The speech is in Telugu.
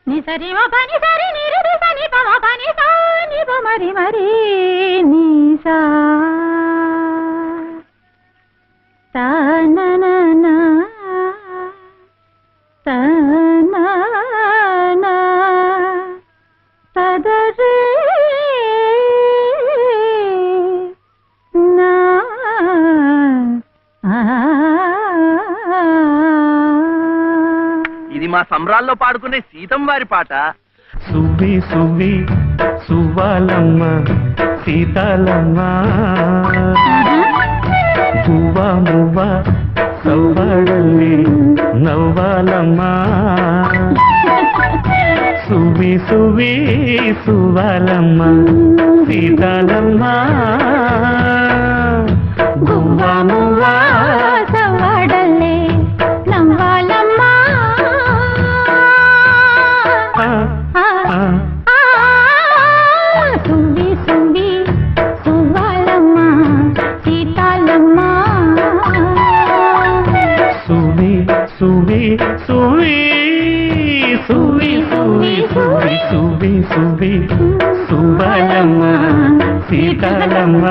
నిసరి మ పని సరి నిరి పని పమ పని సా ని ప మరి మరి ని సా తా నా నా నా తా నా నా తదరే నా ఇది మా సంబరాల్లో పాడుకునే సీతం వారి పాట. సువ్వి సువ్వి సువ్వాలమ్మ సీతాలమ్మ పువ్వ మువ్వ సవ్వాడల్లి నవ్వాలమ్మ సువ్వి సువ్వి సువ్వాలమ్మ సీతాలమ్మ గువ్వ మువ్వ సవ్వాడల్లే నవ్వాలమ్మ సువ్వి సువ్వి సువ్వాలమ్మ సీతాలమ్మ సువ్వి సువ్వి సువ్వి సువ్వి సువ్వి సువ్వి సువ్వి సువ్వి సువ్వాలమ్మ సీతాలమ్మ